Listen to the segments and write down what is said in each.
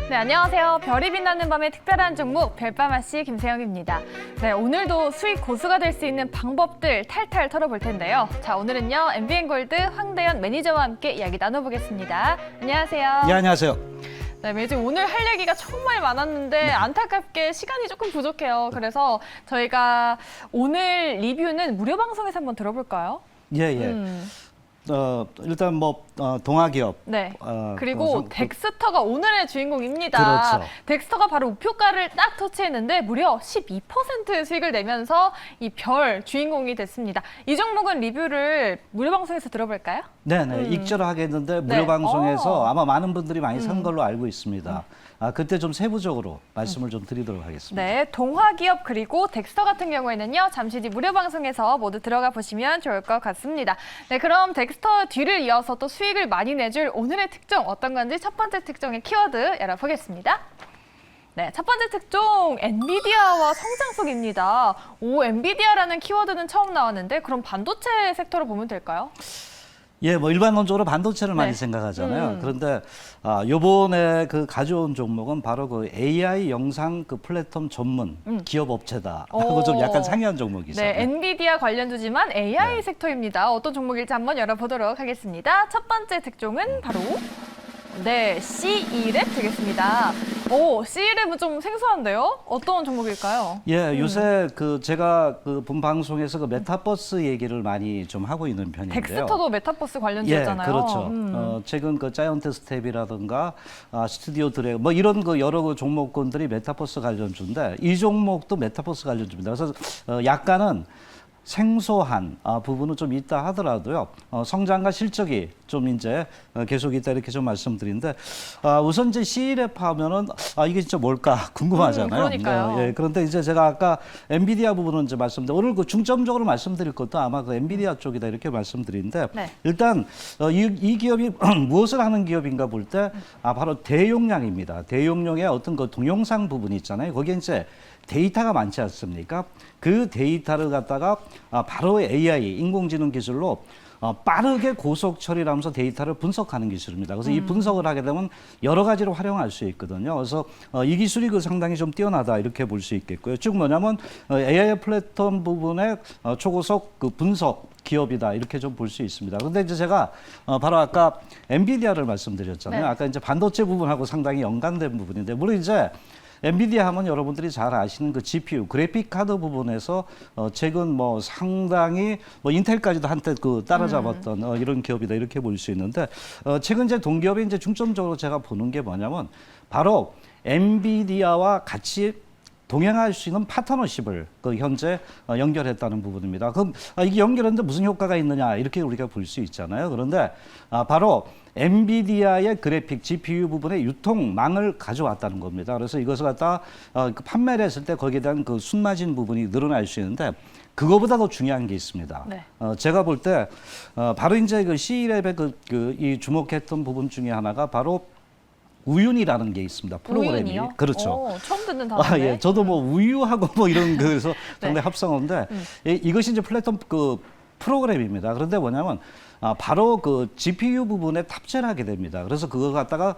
네, 안녕하세요. 별이 빛나는 밤의 특별한 종목 별밤아씨 김세영입니다. 네, 오늘도 수익 고수가 될 수 있는 방법들 탈탈 털어볼 텐데요. 자, 오늘은요 MBN골드 황대현 매니저와 함께 이야기 나눠보겠습니다. 안녕하세요. 네, 안녕하세요. 네, 매주 오늘 할 얘기가 정말 많았는데 안타깝게 시간이 조금 부족해요. 그래서 저희가 오늘 리뷰는 무료 방송에서 한번 들어볼까요? 예. 일단 동아기업. 네. 그리고 덱스터가 오늘의 주인공입니다. 그렇죠. 덱스터가 바로 우표가를 딱 터치했는데 무려 12% 수익을 내면서 이 별 주인공이 됐습니다. 이 종목은 리뷰를 무료 방송에서 들어볼까요? 네네. 익절하겠는데 무료 네. 방송에서 아마 많은 분들이 많이 산 걸로 알고 있습니다. 그때 좀 세부적으로 말씀을 좀 드리도록 하겠습니다. 네, 동화기업 그리고 덱스터 같은 경우에는요. 잠시 뒤 무료 방송에서 모두 들어가 보시면 좋을 것 같습니다. 네, 그럼 덱스터 뒤를 이어서 또 수익을 많이 내줄 오늘의 특종 어떤 건지 첫 번째 특종의 키워드 열어보겠습니다. 네, 첫 번째 특종 엔비디아와 성장속입니다. 오, 엔비디아라는 키워드는 처음 나왔는데 그럼 반도체 섹터로 보면 될까요? 예, 일반론적으로 반도체를 많이 네. 생각하잖아요. 그런데 요번에 가져온 종목은 바로 AI 영상 플랫폼 전문 기업 업체다. 하고 좀 약간 상이한 종목이죠. 네, 엔비디아 관련주지만 AI 네. 섹터입니다. 어떤 종목일지 한번 열어보도록 하겠습니다. 첫 번째 특종은 바로 C2랩 되겠습니다. 오, C2랩은 좀 생소한데요? 어떤 종목일까요? 예, 요새 제가 본 방송에서 메타버스 얘기를 많이 좀 하고 있는 편인데요. 덱스터도 메타버스 관련주였잖아요. 예, 그렇죠. 최근 자이언트 스텝이라든가 스튜디오 드래곤 이런 여러 종목군들이 메타버스 관련주인데 이 종목도 메타버스 관련주입니다. 그래서 약간은 생소한 부분은 좀 있다 하더라도요. 성장과 실적이 좀 이제 계속 있다 이렇게 좀 말씀드리는데 우선 이제 C1랩 하면은 이게 진짜 뭘까 궁금하잖아요. 그러니까요. 예, 그런데 이제 제가 아까 엔비디아 부분은 이제 말씀드린 오늘 중점적으로 말씀드릴 것도 아마 엔비디아 쪽이다 이렇게 말씀드리는데 네. 일단 이 기업이 무엇을 하는 기업인가 볼 때 바로 대용량입니다. 대용량의 어떤 동영상 부분이 있잖아요. 거기에 이제 데이터가 많지 않습니까? 그 데이터를 갖다가 바로 AI, 인공지능 기술로 빠르게 고속 처리를 하면서 데이터를 분석하는 기술입니다. 그래서 이 분석을 하게 되면 여러 가지로 활용할 수 있거든요. 그래서 이 기술이 상당히 좀 뛰어나다 이렇게 볼 수 있겠고요. 즉 뭐냐면 AI 플랫폼 부분의 초고속 분석 기업이다 이렇게 좀 볼 수 있습니다. 그런데 이제 제가 바로 아까 엔비디아를 말씀드렸잖아요. 네. 아까 이제 반도체 부분하고 상당히 연관된 부분인데 물론 이제 엔비디아 하면 여러분들이 잘 아시는 GPU, 그래픽 카드 부분에서 최근 상당히 인텔까지도 한때 따라잡았던 이런 기업이다 이렇게 볼 수 있는데 최근 이제 동기업이 이제 중점적으로 제가 보는 게 뭐냐면 바로 엔비디아와 같이 동행할 수 있는 파트너십을 현재 연결했다는 부분입니다. 그럼 이게 연결했는데 무슨 효과가 있느냐 이렇게 우리가 볼 수 있잖아요. 그런데 바로 엔비디아의 그래픽 GPU 부분의 유통망을 가져왔다는 겁니다. 그래서 이것을 갖다 판매를 했을 때 거기에 대한 순마진 부분이 늘어날 수 있는데 그거보다 더 중요한 게 있습니다. 네. 제가 볼 때 바로 이제 C-랩의 이 주목했던 부분 중에 하나가 바로 우윤이라는 게 있습니다. 프로그램이. 우윤이요? 그렇죠. 오, 처음 듣는 단어인데. 예, 저도 우유하고 이런 그래서 상당히 합성어인데 이것이 이제 플랫폼 프로그램입니다. 그런데 뭐냐면 바로 GPU 부분에 탑재를 하게 됩니다. 그래서 그거 갖다가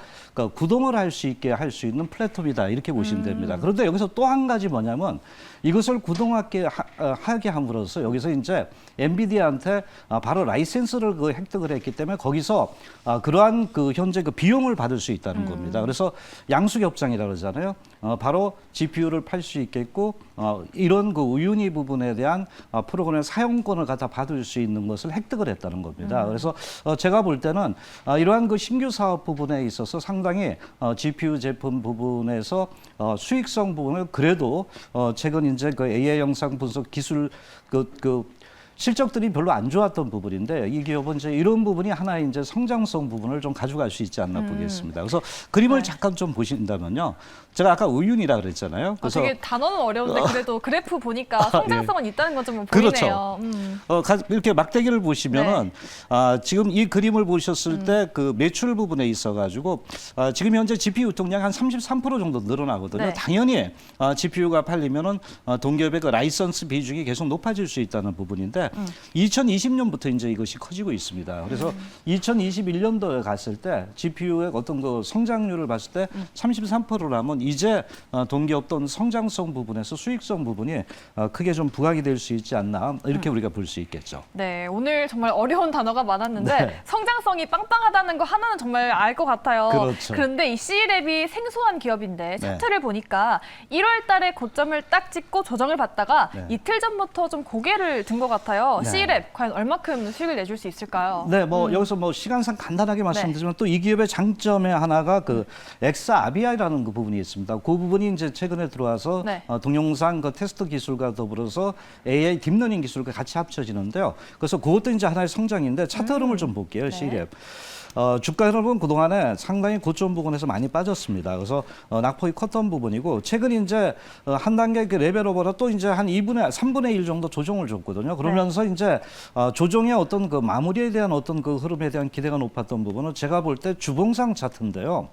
구동을 할 수 있게 할 수 있는 플랫폼이다 이렇게 보시면 됩니다. 그런데 여기서 또 한 가지 뭐냐면 이것을 구동하게 하게 함으로써 여기서 이제 엔비디아한테 바로 라이센스를 획득을 했기 때문에 거기서 그러한 현재 비용을 받을 수 있다는 겁니다. 그래서 양수협상이라고 그러잖아요. 바로 GPU를 팔 수 있겠고 이런 우유니 부분에 대한 프로그램 사용권을 갖다 받을 수 있는 것을 획득을 했다는 겁니다. 그래서 제가 볼 때는 이러한 신규 사업 부분에 있어서 상당히 GPU 제품 부분에서 수익성 부분을 그래도 최근 이제 AI 영상 분석 기술 실적들이 별로 안 좋았던 부분인데 이 기업은 이제 이런 부분이 하나의 이제 성장성 부분을 좀 가져갈 수 있지 않나 보겠습니다. 그래서 그림을 잠깐 좀 보신다면요. 제가 아까 의윤이라 그랬잖아요. 그래서 되게 단어는 어려운데 그래도 그래프 보니까 성장성은 있다는 건 좀 그렇죠. 보이네요. 이렇게 막대기를 보시면은 지금 이 그림을 보셨을 때 매출 부분에 있어가지고 지금 현재 GPU 유통량 한 33% 정도 늘어나거든요. 네. 당연히 GPU가 팔리면은 동기업의 라이선스 비중이 계속 높아질 수 있다는 부분인데 2020년부터 이제 이것이 커지고 있습니다. 그래서 2021년도에 갔을 때 GPU의 어떤 그 성장률을 봤을 때 33%라면 이제 동기 없던 성장성 부분에서 수익성 부분이 크게 좀 부각이 될 수 있지 않나 이렇게 우리가 볼 수 있겠죠. 네, 오늘 정말 어려운 단어가 많았는데 네. 성장성이 빵빵하다는 거 하나는 정말 알 것 같아요. 그렇죠. 그런데 이 C랩이 생소한 기업인데 차트를 보니까 1월 달에 고점을 딱 찍고 조정을 받다가 네. 이틀 전부터 좀 고개를 든 것 같아요. 네. C랩 과연 얼마큼 수익을 내줄 수 있을까요? 네, 뭐 여기서 뭐 시간상 간단하게 말씀드리면 또 이 기업의 장점의 하나가 그 엑사아비아이라는 그 부분이 있습니다. 그 부분이 이제 최근에 들어와서 네. 동영상 그 테스트 기술과 더불어서 AI 딥러닝 기술과 같이 합쳐지는데요. 그래서 그것도 이제 하나의 성장인데 차트 흐름을 좀 볼게요. 네. C랩. 주가 흐름은 그동안에 상당히 고점 부분에서 많이 빠졌습니다. 그래서 낙폭이 컸던 부분이고 최근 이제 한 단계 그 레벨업으로 또 이제 한 3분의 1 정도 조정을 줬거든요. 그러면서 이제 조정의 어떤 그 마무리에 대한 어떤 그 흐름에 대한 기대가 높았던 부분은 제가 볼 때 주봉상 차트인데요.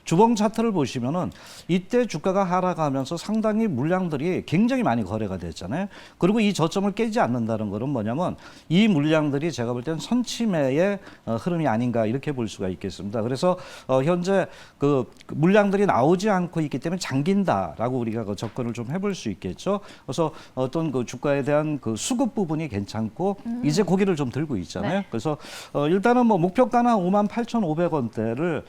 주봉 차트를 보시면은 이때 주가가 하락하면서 상당히 물량들이 굉장히 많이 거래가 됐잖아요. 그리고 이 저점을 깨지 않는다는 것은 뭐냐면 이 물량들이 제가 볼 때는 선침해의 흐름이 아닌가 이렇게 볼 수가 있겠습니다. 그래서 현재 그 물량들이 나오지 않고 있기 때문에 잠긴다라고 우리가 그 접근을 좀 해볼 수 있겠죠. 그래서 어떤 그 주가에 대한 그 수급 부분이 괜찮고 이제 고개를 좀 들고 있잖아요. 네. 그래서 일단은 뭐 목표가는 58,500원대를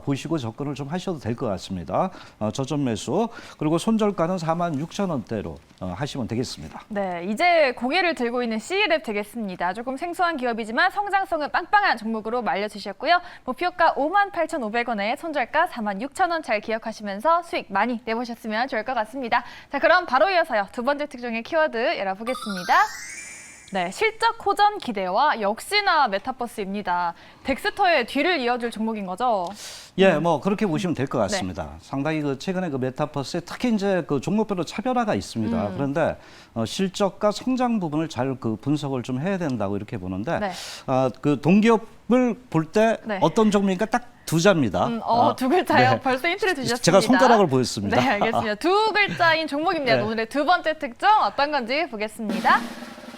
보시고 접근을 좀 하셔도 될 것 같습니다. 저점 매수 그리고 손절가는 46,000원대로 하시면 되겠습니다. 네, 이제 고개를 들고 있는 C랩 되겠습니다. 조금 생소한 기업이지만 성장성은 빵빵한 종목으로 말려주셨고요. 목표가 58,500원에 손절가 46,000원 잘 기억하시면서 수익 많이 내보셨으면 좋을 것 같습니다. 자, 그럼 바로 이어서요. 두 번째 특종의 키워드 열어보겠습니다. 네, 실적 호전 기대와 역시나 메타버스입니다. 덱스터의 뒤를 이어줄 종목인 거죠? 예, 뭐 그렇게 보시면 될 것 같습니다. 상당히 그 최근에 그 메타버스에 특히 이제 그 종목별로 차별화가 있습니다. 그런데 실적과 성장 부분을 잘 그 분석을 좀 해야 된다고 이렇게 보는데 네. 그 동기업을 볼 때 네. 어떤 종목인가 딱 두 자입니다. 두 글자요. 네. 벌써 힌트를 주셨습니다. 제가 손가락을 보였습니다. 네, 알겠습니다. 두 글자인 종목입니다. 네. 오늘의 두 번째 특정 어떤 건지 보겠습니다.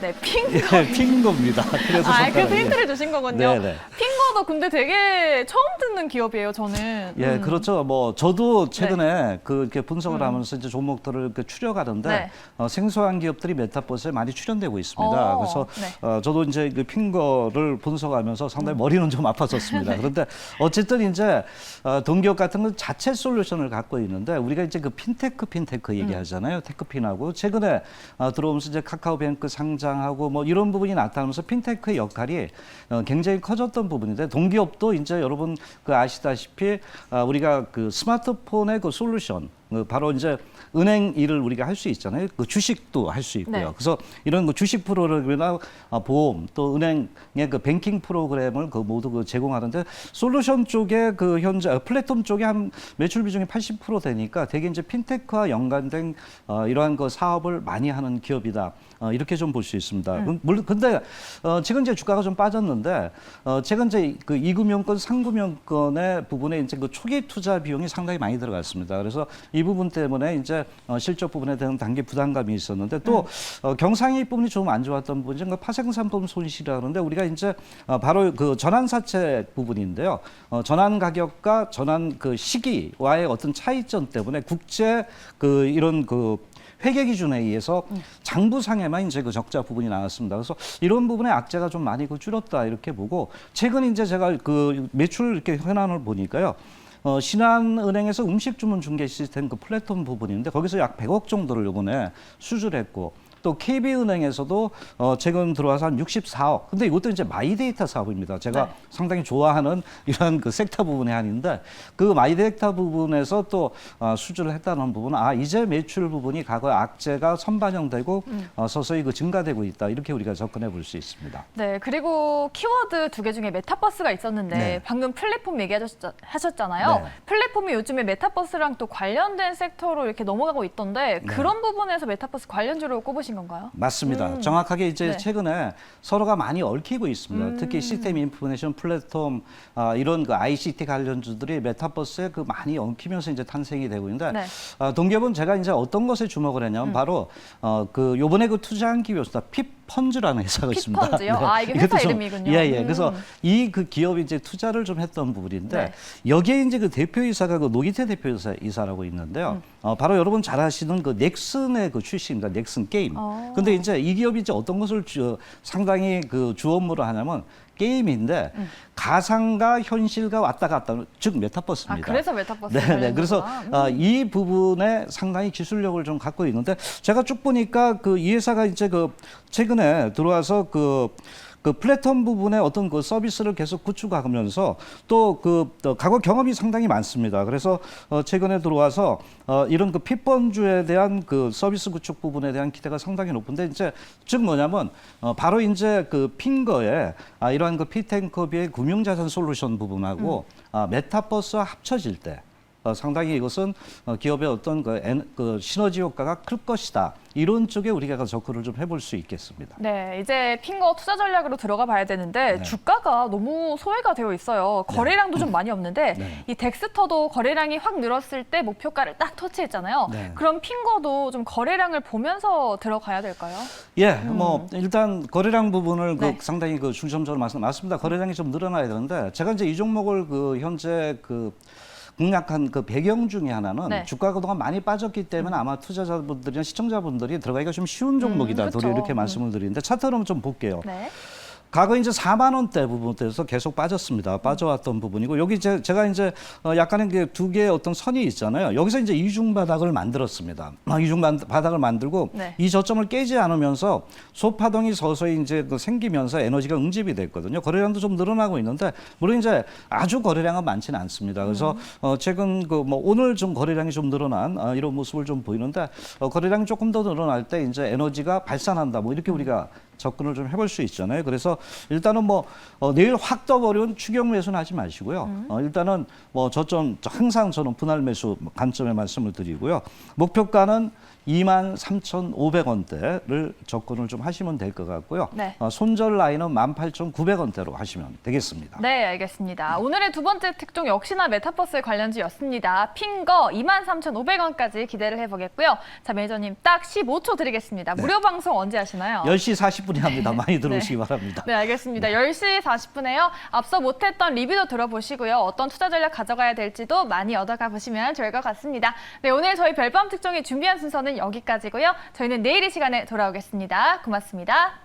네, 핑거. 예, 핑거입니다. 그래서 그래서 손가락이. 힌트를 주신 거군요. 네네. 핑거도 근데 되게 처음 듣는 기업이에요, 저는. 예, 그렇죠. 뭐 저도 최근에 그 이렇게 분석을 하면서 이제 종목들을 이렇게 추려가는데 네. 생소한 기업들이 메타버스에 많이 출연되고 있습니다. 그래서 네. 저도 이제 그 핑거를 분석하면서 상당히 머리는 좀 아팠었습니다. 그런데 어쨌든 이제 동기업 같은 건 자체 솔루션을 갖고 있는데 우리가 이제 그 핀테크 얘기하잖아요. 테크핀하고 최근에 들어오면서 이제 카카오뱅크 상장하고 뭐 이런 부분이 나타나면서 핀테크의 역할이 굉장히 커졌던 부분인데 동기업도 이제 여러분 그 아시다시피 우리가 그 스마트폰의 그 솔루션 바로 이제 은행 일을 우리가 할 수 있잖아요. 그 주식도 할 수 있고요. 네. 그래서 이런 그 주식 프로그램이나 보험 또 은행의 그 뱅킹 프로그램을 그 모두 그 제공하는데 솔루션 쪽에 그 현재 플랫폼 쪽에 한 매출 비중이 80% 되니까 되게 이제 핀테크와 연관된 이러한 그 사업을 많이 하는 기업이다. 이렇게 좀 볼 수 있습니다. 물론 근데 최근 이제 주가가 좀 빠졌는데 최근 이제 그 2금융권, 3금융권의 부분에 이제 그 초기 투자 비용이 상당히 많이 들어갔습니다. 그래서 이 부분 때문에 이제 실적 부분에 대한 단기 부담감이 있었는데 또 경상이익 부분이 좀 안 좋았던 부분이 그 파생상품 손실이라 그러는데 우리가 이제 바로 그 전환사채 부분인데요. 전환 가격과 전환 그 시기와의 어떤 차이점 때문에 국제 그 이런 그 회계 기준에 의해서 장부상에만 이제 그 적자 부분이 나왔습니다. 그래서 이런 부분에 악재가 좀 많이 그 줄었다 이렇게 보고 최근 이제 제가 그 매출 이렇게 현황을 보니까요. 신한은행에서 음식 주문 중개 시스템 그 플랫폼 부분인데 거기서 약 100억 정도를 이번에 수주를 했고 또 KB은행에서도 최근 들어와서 한 64억. 근데 이것도 이제 마이데이터 사업입니다. 제가 상당히 좋아하는 이런 그 섹터 부분의 한인데 그 마이데이터 부분에서 또 수주를 했다는 부분은 이제 매출 부분이 과거의 악재가 선반영되고 서서히 그 증가되고 있다. 이렇게 우리가 접근해 볼 수 있습니다. 네, 그리고 키워드 두 개 중에 메타버스가 있었는데 네. 방금 플랫폼 얘기하셨잖아요. 네. 플랫폼이 요즘에 메타버스랑 또 관련된 섹터로 이렇게 넘어가고 있던데 그런 부분에서 메타버스 관련주로 꼽으신 건가요? 맞습니다. 정확하게 이제 네. 최근에 서로가 많이 얽히고 있습니다. 특히 시스템 인포메이션 플랫폼 이런 그 ICT 관련주들이 메타버스에 그 많이 얽히면서 이제 탄생이 되고 있는데 네. 동기업은 제가 이제 어떤 것에 주목을 했냐면 바로 그 요번에 그 투자한 기업이었습니다. 핏펀즈라는 회사가 있습니다. 핏펀즈요? 아, 이게 회사 이것도 좀- 이름이군요. 예, 예. 그래서 이 그 기업이 이제 투자를 좀 했던 부분인데 네. 여기에 이제 그 대표이사가 그 노기태 대표이사라고 있는데요. 바로 여러분 잘 아시는 그 넥슨의 그 출신입니다. 넥슨 게임. 근데 이제 이 기업이 이제 어떤 것을 상당히 그 주 업무를 하냐면 게임인데 가상과 현실과 왔다 갔다 하는, 즉 메타버스입니다. 아, 그래서 메타버스. 네. 그래서 이 부분에 상당히 기술력을 좀 갖고 있는데 제가 쭉 보니까 그 이 회사가 이제 그 최근에 들어와서 그 플랫폼 부분에 어떤 그 서비스를 계속 구축하면서 또 과거 경험이 상당히 많습니다. 그래서 최근에 들어와서 이런 그 핏번주에 대한 그 서비스 구축 부분에 대한 기대가 상당히 높은데 이제 즉 뭐냐면 바로 이제 그 핑거의 이러한 그 피텐커비의 금융자산 솔루션 부분하고 메타버스와 합쳐질 때 상당히 이것은 기업의 어떤 그 시너지 효과가 클 것이다. 이런 쪽에 우리가 접근을 좀 해볼 수 있겠습니다. 네, 이제 핑거 투자 전략으로 들어가 봐야 되는데 네. 주가가 너무 소외가 되어 있어요. 거래량도 좀 많이 없는데 네. 이 덱스터도 거래량이 확 늘었을 때 목표가를 딱 터치했잖아요. 네. 그럼 핑거도 좀 거래량을 보면서 들어가야 될까요? 예, 뭐 일단 거래량 부분을 네. 상당히 그 중점적으로 맞습니다. 거래량이 좀 늘어나야 되는데 제가 이제 이 종목을 그 현재 공략한 그 배경 중에 하나는 네. 주가가 그동안 많이 빠졌기 때문에 아마 투자자분들이나 시청자분들이 들어가기가 좀 쉬운 종목이다. 그렇죠. 도리 이렇게 말씀을 드리는데 차트로 좀 볼게요. 네. 과거 이제 4만 원대 부분에서 계속 빠졌습니다. 빠져왔던 부분이고 여기 제가 이제 약간의 두 개의 어떤 선이 있잖아요. 여기서 이제 이중 바닥을 만들었습니다. 이중 바닥을 만들고 네. 이 저점을 깨지 않으면서 소파동이 서서히 이제 생기면서 에너지가 응집이 됐거든요. 거래량도 좀 늘어나고 있는데 물론 이제 아주 거래량은 많지는 않습니다. 그래서 최근 오늘 좀 거래량이 좀 늘어난 이런 모습을 좀 보이는데 거래량이 조금 더 늘어날 때 이제 에너지가 발산한다. 뭐 이렇게 우리가 접근을 좀 해볼 수 있잖아요. 그래서 일단은 내일 확 떠버리면 추격 매수는 하지 마시고요. 일단은 저점 항상 저는 분할 매수 관점에 말씀을 드리고요. 목표가는 23,500원대를 접근을 좀 하시면 될 것 같고요. 네. 손절 라인은 18,900원대로 하시면 되겠습니다. 네, 알겠습니다. 오늘의 두 번째 특종 역시나 메타버스 관련주였습니다. 핑거 23,500원까지 기대를 해보겠고요. 자, 매니저님 딱 15초 드리겠습니다. 무료 방송 언제 하시나요? 10시 40분이 합니다. 많이 들어오시기 바랍니다. 네, 알겠습니다. 10시 40분에요. 앞서 못했던 리뷰도 들어보시고요. 어떤 투자 전략 가져가야 될지도 많이 얻어가 보시면 좋을 것 같습니다. 네, 오늘 저희 별밤 특종이 준비한 순서는 여기까지고요. 저희는 내일 이 시간에 돌아오겠습니다. 고맙습니다.